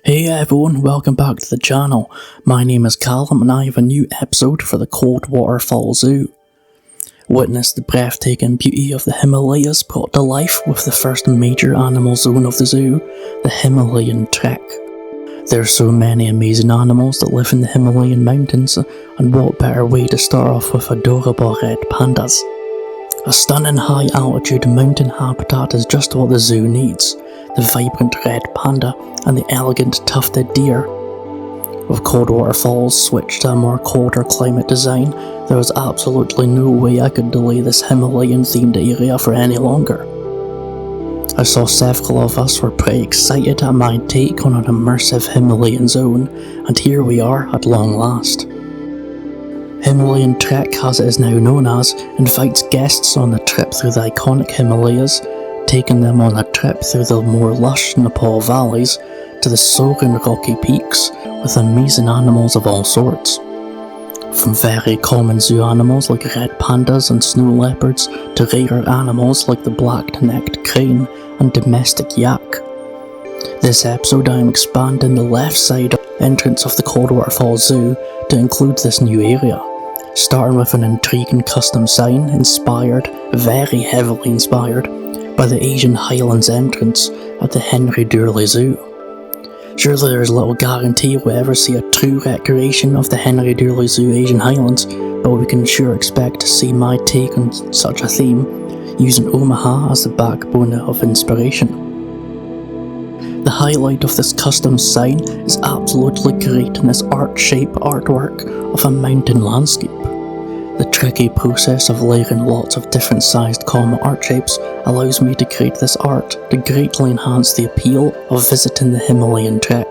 Hey everyone, welcome back to the channel. My name is Callum and I have a new episode for the Coldwater Fall Zoo. Witness the breathtaking beauty of the Himalayas brought to life with the first major animal zone of the zoo, the Himalayan trek. There are so many amazing animals that live in the Himalayan mountains, and what better way to start off with adorable red pandas. A stunning high altitude mountain habitat is just what the zoo needs. The vibrant red panda and the elegant tufted deer. With Coldwater Falls switched to a more colder climate design, there was absolutely no way I could delay this Himalayan themed area for any longer. I saw several of us were pretty excited at my take on an immersive Himalayan zone, and here we are at long last. Himalayan Trek, as it is now known as, invites guests on a trip through the iconic Himalayas, taking them on a trip through the more lush Nepal valleys to the soaring rocky peaks with amazing animals of all sorts. From very common zoo animals like red pandas and snow leopards to rarer animals like the black-necked crane and domestic yak. This episode I am expanding the left side entrance of the Coldwater Falls Zoo to include this new area, starting with an intriguing custom sign very heavily inspired, by the Asian Highlands entrance at the Henry Durley Zoo. Surely there is little guarantee we'll ever see a true recreation of the Henry Durley Zoo Asian Highlands, but we can sure expect to see my take on such a theme, using Omaha as the backbone of inspiration. The highlight of this custom sign is absolutely creating this art-shape artwork of a mountain landscape. The tricky process of layering lots of different sized common art shapes allows me to create this art to greatly enhance the appeal of visiting the Himalayan trek.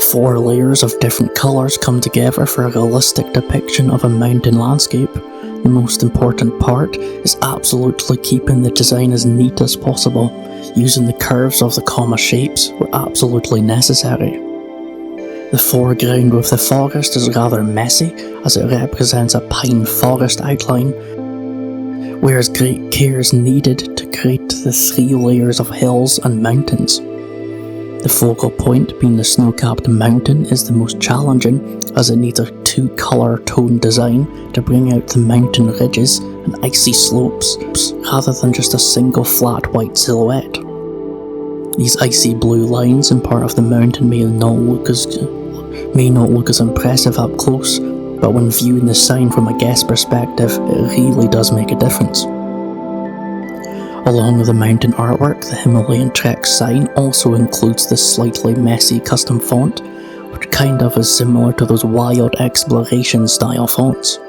4 layers of different colours come together for a realistic depiction of a mountain landscape. The most important part is absolutely keeping the design as neat as possible, using the curves of the comma shapes where absolutely necessary. The foreground with the forest is rather messy as it represents a pine forest outline, whereas great care is needed to create the 3 layers of hills and mountains. The focal point being the snow-capped mountain is the most challenging as it needs a 2-colour tone design to bring out the mountain ridges and icy slopes rather than just a single flat white silhouette. These icy blue lines in part of the mountain may not look as impressive up close, but when viewing the sign from a guest perspective, it really does make a difference. Along with the mountain artwork, the Himalayan Trek sign also includes this slightly messy custom font, which kind of is similar to those wild exploration style fonts.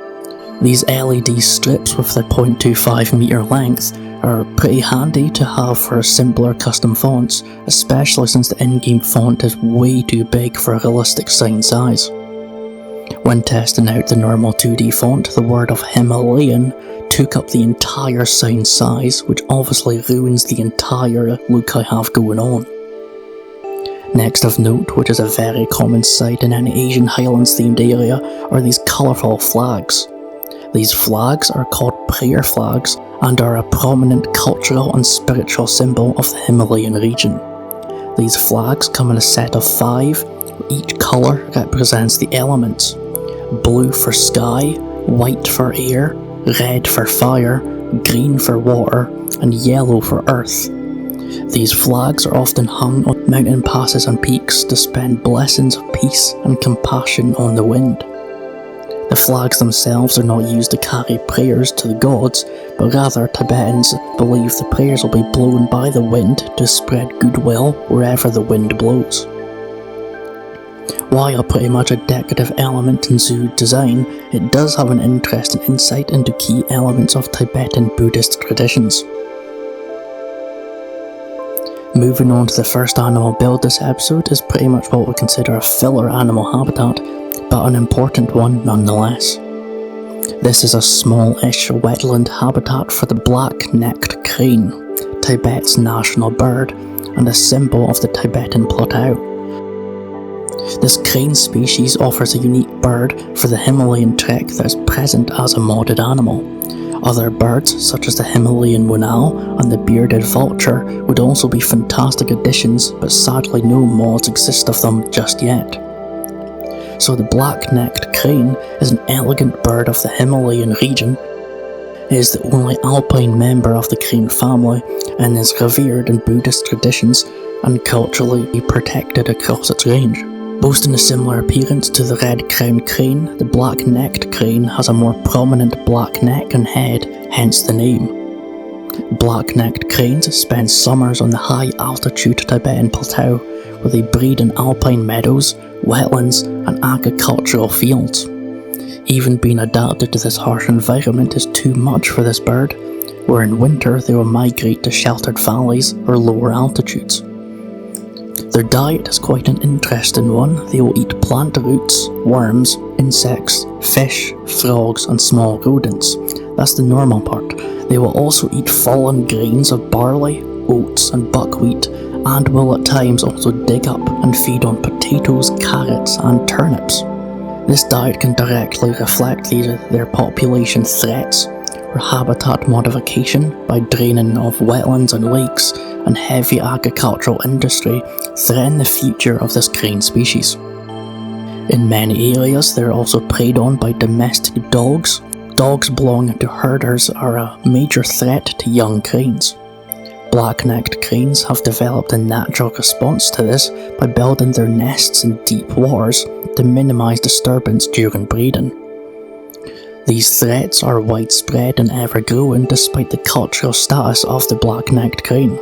These LED strips with their 0.25 meter length are pretty handy to have for simpler custom fonts, especially since the in-game font is way too big for a realistic sign size. When testing out the normal 2D font, the word of Himalayan took up the entire sign size, which obviously ruins the entire look I have going on. Next of note, which is a very common sight in any Asian Highlands themed area, are these colourful flags. These flags are called prayer flags and are a prominent cultural and spiritual symbol of the Himalayan region. These flags come in a set of 5, where each colour represents the elements: blue for sky, white for air, red for fire, green for water, and yellow for earth. These flags are often hung on mountain passes and peaks to spend blessings of peace and compassion on the wind. The flags themselves are not used to carry prayers to the gods, but rather Tibetans believe the prayers will be blown by the wind to spread goodwill wherever the wind blows. While pretty much a decorative element in zoo design, it does have an interesting insight into key elements of Tibetan Buddhist traditions. Moving on to the first animal build this episode is pretty much what we consider a filler animal habitat, but an important one nonetheless. This is a small-ish wetland habitat for the black-necked crane, Tibet's national bird, and a symbol of the Tibetan plateau. This crane species offers a unique bird for the Himalayan trek that is present as a modded animal. Other birds, such as the Himalayan winnow and the bearded vulture, would also be fantastic additions, but sadly no mods exist of them just yet. So the black-necked crane is an elegant bird of the Himalayan region. It is the only alpine member of the crane family and is revered in Buddhist traditions and culturally protected across its range. Boasting a similar appearance to the red-crowned crane, the black-necked crane has a more prominent black neck and head, hence the name. Black-necked cranes spend summers on the high-altitude Tibetan plateau, where they breed in alpine meadows, wetlands, and agricultural fields. Even being adapted to this harsh environment is too much for this bird, where in winter they will migrate to sheltered valleys or lower altitudes. Their diet is quite an interesting one. They will eat plant roots, worms, insects, fish, frogs, and small rodents. That's the normal part. They will also eat fallen grains of barley, oats, and buckwheat, and will at times also dig up and feed on potatoes, carrots, and turnips. This diet can directly reflect their population threats, or habitat modification by draining of wetlands and lakes, and heavy agricultural industry threaten the future of this crane species. In many areas they are also preyed on by domestic dogs. Dogs belonging to herders are a major threat to young cranes. Black-necked cranes have developed a natural response to this by building their nests in deep waters to minimise disturbance during breeding. These threats are widespread and ever-growing despite the cultural status of the black-necked crane.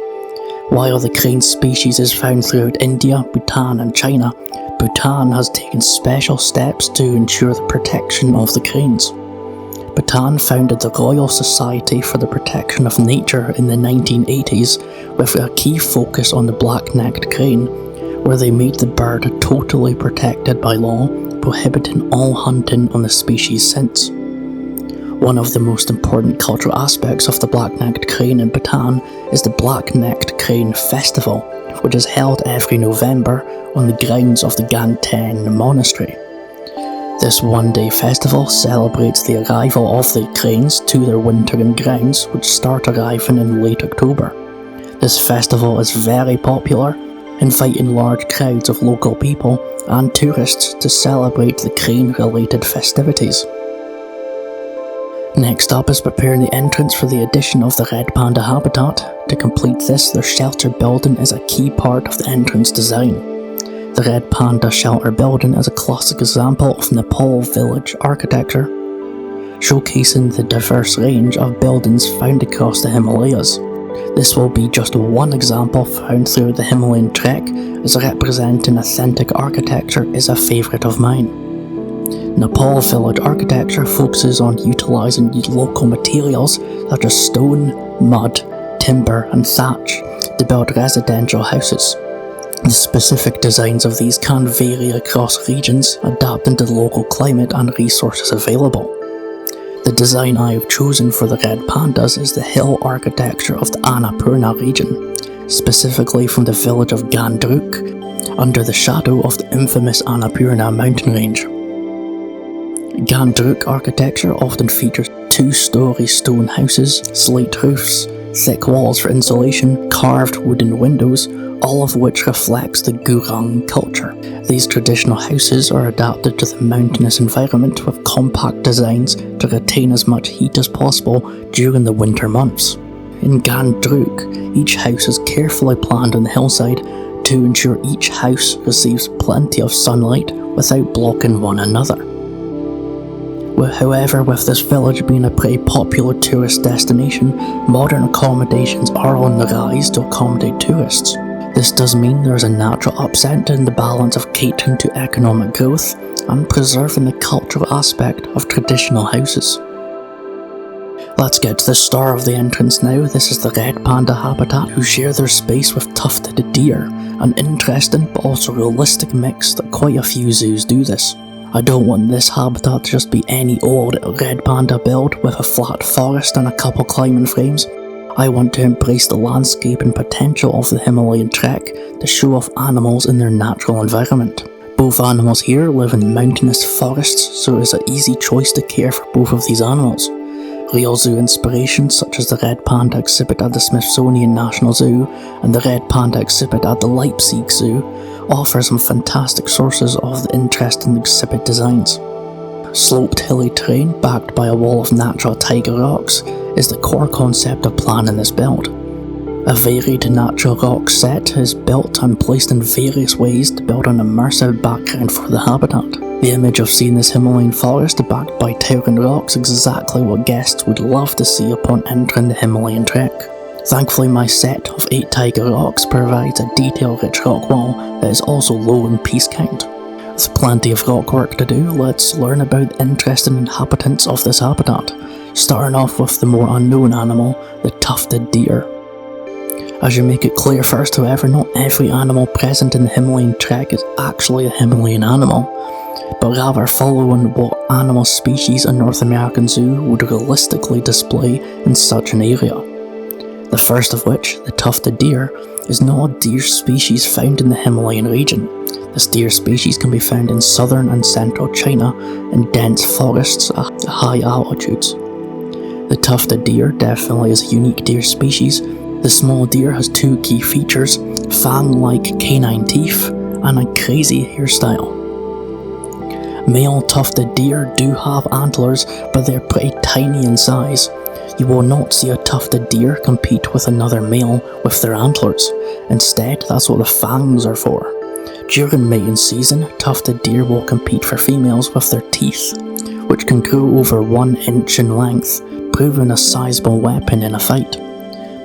While the crane species is found throughout India, Bhutan and China, Bhutan has taken special steps to ensure the protection of the cranes. Bhutan founded the Royal Society for the Protection of Nature in the 1980s with a key focus on the black-necked crane, where they made the bird totally protected by law, prohibiting all hunting on the species since. One of the most important cultural aspects of the black-necked crane in Bhutan is the Black-necked Crane Festival, which is held every November on the grounds of the Ganten Monastery. This one-day festival celebrates the arrival of the cranes to their wintering grounds, which start arriving in late October. This festival is very popular, inviting large crowds of local people and tourists to celebrate the crane-related festivities. Next up is preparing the entrance for the addition of the red panda habitat. To complete this, their shelter building is a key part of the entrance design. The red Panda Shelter building is a classic example of Nepal village architecture, showcasing the diverse range of buildings found across the Himalayas. This will be just one example found through the Himalayan trek, as representing authentic architecture is a favourite of mine. Nepal village architecture focuses on utilising local materials such as stone, mud, timber and thatch to build residential houses. The specific designs of these can vary across regions, adapting to the local climate and resources available. The design I have chosen for the red pandas is the hill architecture of the Annapurna region, specifically from the village of Gandruk, under the shadow of the infamous Annapurna mountain range. Gandruk architecture often features two-storey stone houses, slate roofs, thick walls for insulation, carved wooden windows, all of which reflects the Gurung culture. These traditional houses are adapted to the mountainous environment with compact designs to retain as much heat as possible during the winter months. In Gandruk, each house is carefully planned on the hillside to ensure each house receives plenty of sunlight without blocking one another. However, with this village being a pretty popular tourist destination, modern accommodations are on the rise to accommodate tourists. This does mean there is a natural upset in the balance of catering to economic growth and preserving the cultural aspect of traditional houses. Let's get to the star of the entrance now. This is the red panda habitat, who share their space with tufted deer, an interesting but also realistic mix that quite a few zoos do this. I don't want this habitat to just be any old red panda build with a flat forest and a couple climbing frames. I want to embrace the landscaping potential of the Himalayan trek to show off animals in their natural environment. Both animals here live in mountainous forests, so it is an easy choice to care for both of these animals. Real zoo inspirations such as the red panda exhibit at the Smithsonian National Zoo and the red panda exhibit at the Leipzig Zoo offer some fantastic sources of the interesting exhibit designs. Sloped hilly terrain backed by a wall of natural tiger rocks is the core concept of planning this build. A varied natural rock set is built and placed in various ways to build an immersive background for the habitat. The image of seeing this Himalayan forest backed by towering rocks is exactly what guests would love to see upon entering the Himalayan trek. Thankfully, my set of 8 tiger rocks provides a detail-rich rock wall that is also low in piece count. With plenty of rock work to do, let's learn about the interesting inhabitants of this habitat, starting off with the more unknown animal, the tufted deer. I should make it clear first, however, not every animal present in the Himalayan trek is actually a Himalayan animal, but rather following what animal species a North American zoo would realistically display in such an area. The first of which, the tufted deer, is not a deer species found in the Himalayan region. This deer species can be found in southern and central China in dense forests at high altitudes. The tufted deer definitely is a unique deer species. The small deer has 2 key features: fang-like canine teeth and a crazy hairstyle. Male tufted deer do have antlers, but they're pretty tiny in size. You will not see a tufted deer compete with another male with their antlers. Instead, that's what the fangs are for. During mating season, tufted deer will compete for females with their teeth, which can grow over 1 inch in length, proving a sizable weapon in a fight.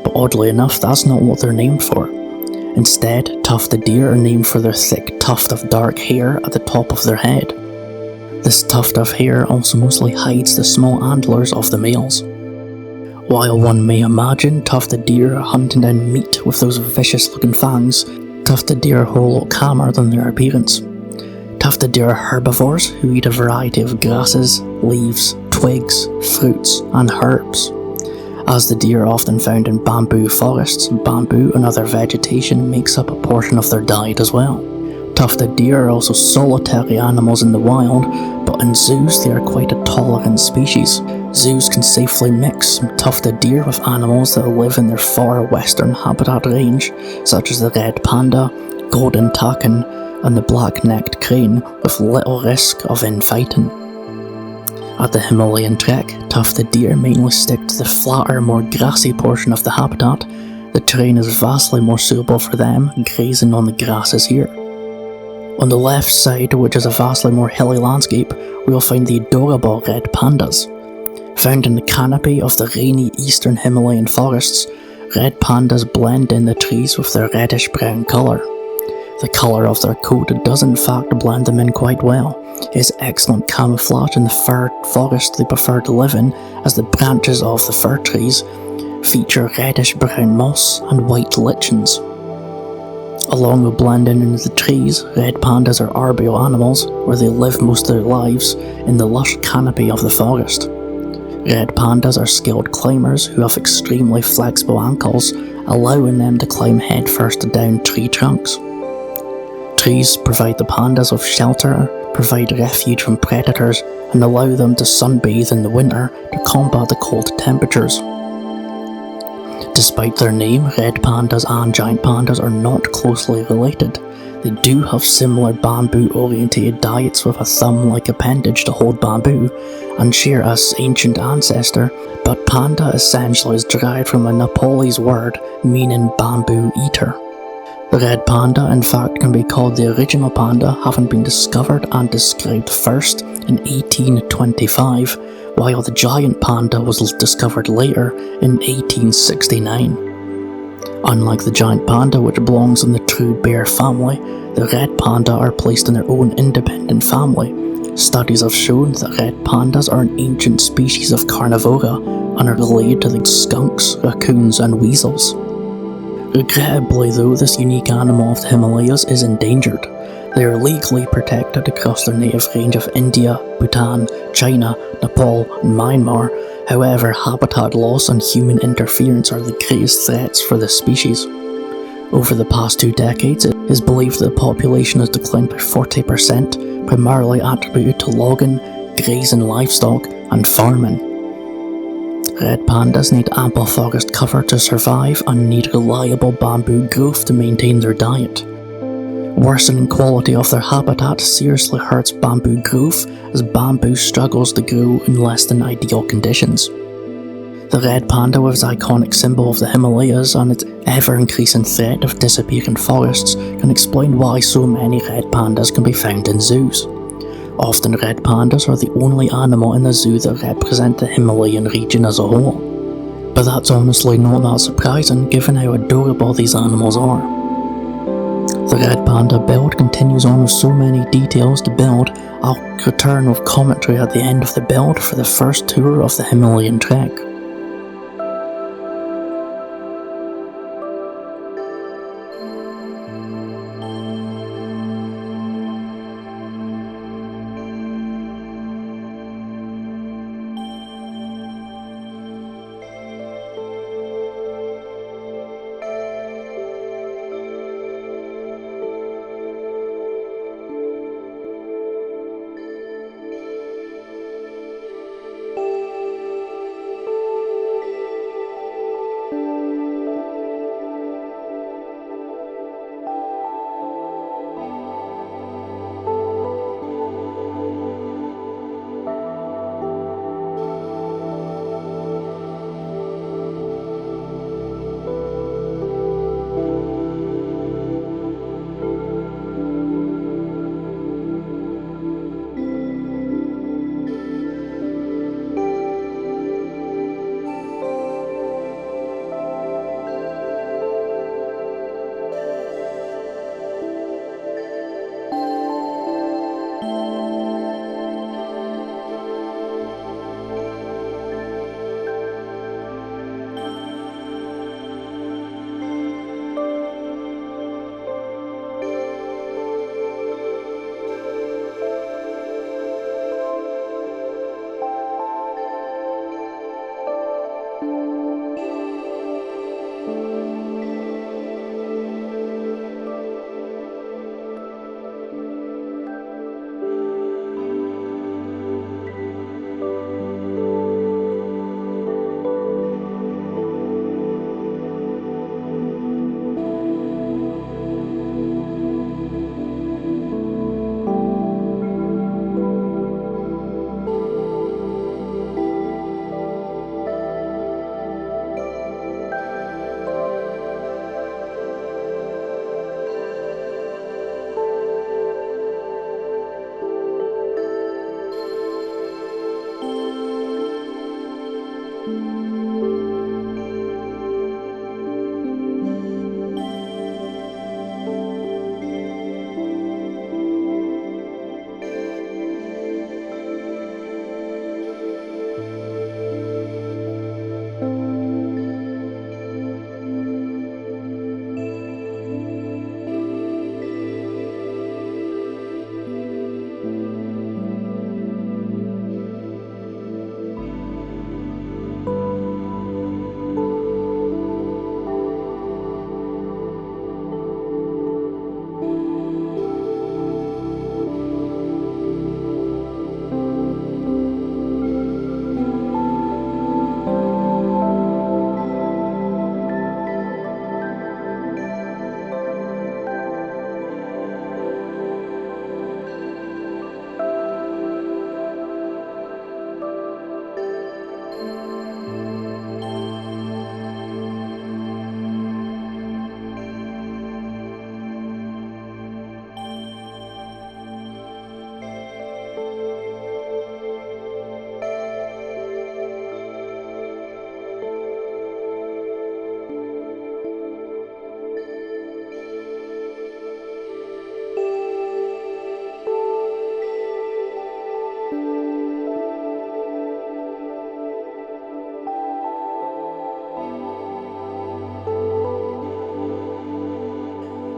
But oddly enough, that's not what they're named for. Instead, tufted deer are named for their thick tuft of dark hair at the top of their head. This tuft of hair also mostly hides the small antlers of the males. While one may imagine tufted deer are hunting down meat with those vicious looking fangs, tufted deer are a whole lot calmer than their appearance. Tufted deer are herbivores who eat a variety of grasses, leaves, twigs, fruits, and herbs. As the deer are often found in bamboo forests, bamboo and other vegetation makes up a portion of their diet as well. Tufted deer are also solitary animals in the wild, but in zoos they are quite a tolerant species. Zoos can safely mix tufted deer with animals that live in their far western habitat range, such as the red panda, golden takin, and the black-necked crane, with little risk of infighting. At the Himalayan trek, tufted deer mainly stick to the flatter, more grassy portion of the habitat. The terrain is vastly more suitable for them, grazing on the grasses here. On the left side, which is a vastly more hilly landscape, we will find the adorable red pandas. Found in the canopy of the rainy eastern Himalayan forests, red pandas blend in the trees with their reddish-brown colour. The colour of their coat does in fact blend them in quite well. It is excellent camouflage in the fir forest they prefer to live in, as the branches of the fir trees feature reddish-brown moss and white lichens. Along with blending into the trees, red pandas are arboreal animals, where they live most of their lives in the lush canopy of the forest. Red pandas are skilled climbers who have extremely flexible ankles, allowing them to climb headfirst down tree trunks. Trees provide the pandas with shelter, provide refuge from predators, and allow them to sunbathe in the winter to combat the cold temperatures. Despite their name, red pandas and giant pandas are not closely related. They do have similar bamboo-orientated diets with a thumb-like appendage to hold bamboo, and share an ancient ancestor, but panda essentially is derived from a Nepalese word meaning bamboo eater. The red panda in fact can be called the original panda, having been discovered and described first in 1825, while the giant panda was discovered later in 1869. Unlike the giant panda, which belongs in the true bear family, the red panda are placed in their own independent family. Studies have shown that red pandas are an ancient species of carnivora and are related to the skunks, raccoons, and weasels. Regrettably though, this unique animal of the Himalayas is endangered. They are legally protected across their native range of India, Bhutan, China, Nepal, and Myanmar. However, habitat loss and human interference are the greatest threats for this species. Over the past 2 decades, it is believed that the population has declined by 40%, primarily attributed to logging, grazing livestock, and farming. Red pandas need ample forest cover to survive and need reliable bamboo growth to maintain their diet. Worsening quality of their habitat seriously hurts bamboo growth as bamboo struggles to grow in less than ideal conditions. The red panda was the iconic symbol of the Himalayas and its ever-increasing threat of disappearing forests can explain why so many red pandas can be found in zoos. Often red pandas are the only animal in the zoo that represent the Himalayan region as a whole. But that's honestly not that surprising given how adorable these animals are. The red panda build continues on with so many details to build. I'll return with commentary at the end of the build for the first tour of the Himalayan trek.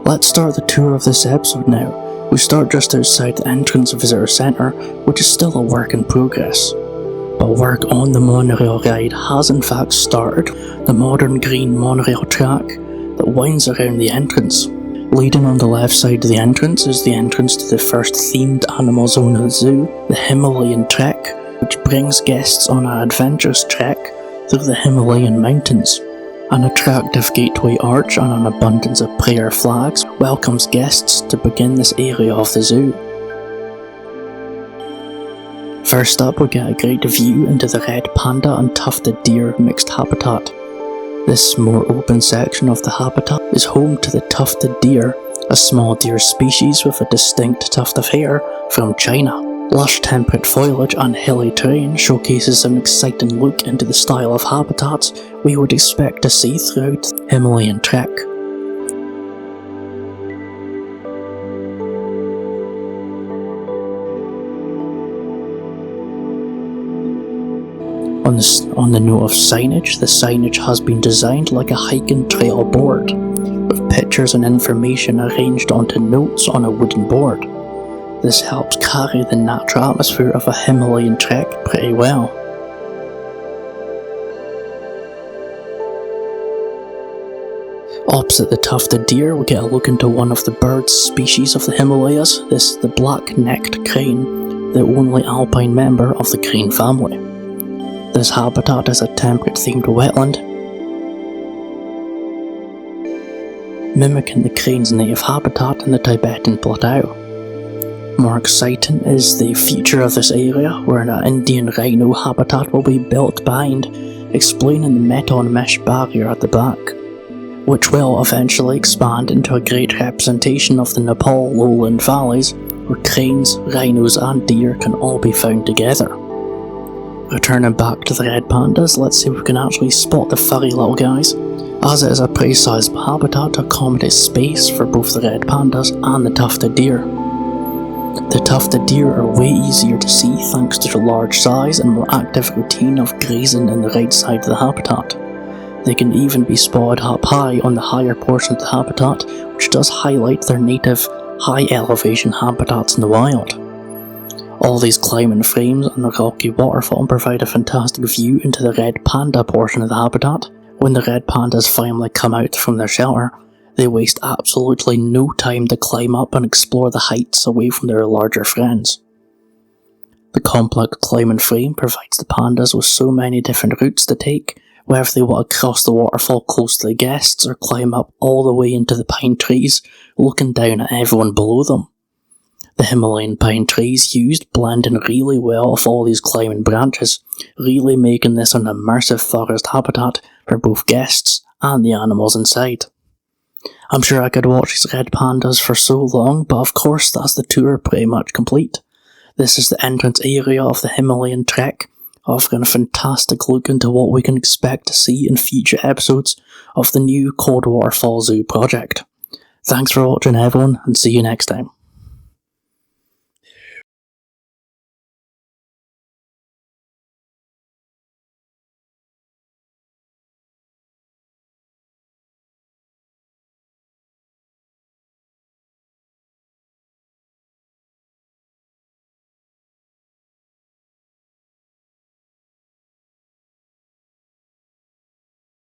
Let's start the tour of this episode now. We start just outside the entrance Visitor Centre, which is still a work in progress. But work on the monorail ride has in fact started, the modern green monorail track that winds around the entrance. Leading on the left side of the entrance is the entrance to the first themed animal zone of the zoo, the Himalayan Trek, which brings guests on an adventurous trek through the Himalayan mountains. An attractive gateway arch and an abundance of prayer flags welcomes guests to begin this area of the zoo. First up, we get a great view into the red panda and tufted deer mixed habitat. This more open section of the habitat is home to the tufted deer, a small deer species with a distinct tuft of hair from China. Lush temperate foliage and hilly terrain showcases an exciting look into the style of habitats we would expect to see throughout the Himalayan trek. On the note of signage, the signage has been designed like a hiking trail board, with pictures and information arranged onto notes on a wooden board. This helps carry the natural atmosphere of a Himalayan trek pretty well. Opposite the tufted deer, we get a look into one of the bird species of the Himalayas. This is the black-necked crane, the only alpine member of the crane family. This habitat is a temperate-themed wetland, mimicking the crane's native habitat in the Tibetan plateau. More exciting is the future of this area, where an Indian rhino habitat will be built behind, explaining the metal mesh barrier at the back, which will eventually expand into a great representation of the Nepal lowland valleys, where cranes, rhinos and deer can all be found together. Returning back to the red pandas, let's see if we can actually spot the furry little guys, as it is a pretty sizable habitat to accommodate space for both the red pandas and the tufted deer. The tufted deer are way easier to see thanks to the large size and more active routine of grazing in the right side of the habitat. They can even be spotted up high on the higher portion of the habitat, which does highlight their native high elevation habitats in the wild. All these climbing frames and the rocky waterfall provide a fantastic view into the red panda portion of the habitat. When the red pandas finally come out from their shelter, they waste absolutely no time to climb up and explore the heights away from their larger friends. The complex climbing frame provides the pandas with so many different routes to take, whether they want to cross the waterfall close to the guests or climb up all the way into the pine trees, looking down at everyone below them. The Himalayan pine trees used blend in really well with all these climbing branches, really making this an immersive forest habitat for both guests and the animals inside. I'm sure I could watch these red pandas for so long, but of course that's the tour pretty much complete. This is the entrance area of the Himalayan trek, offering a fantastic look into what we can expect to see in future episodes of the new Coldwater Fall Zoo project. Thanks for watching everyone, and see you next time.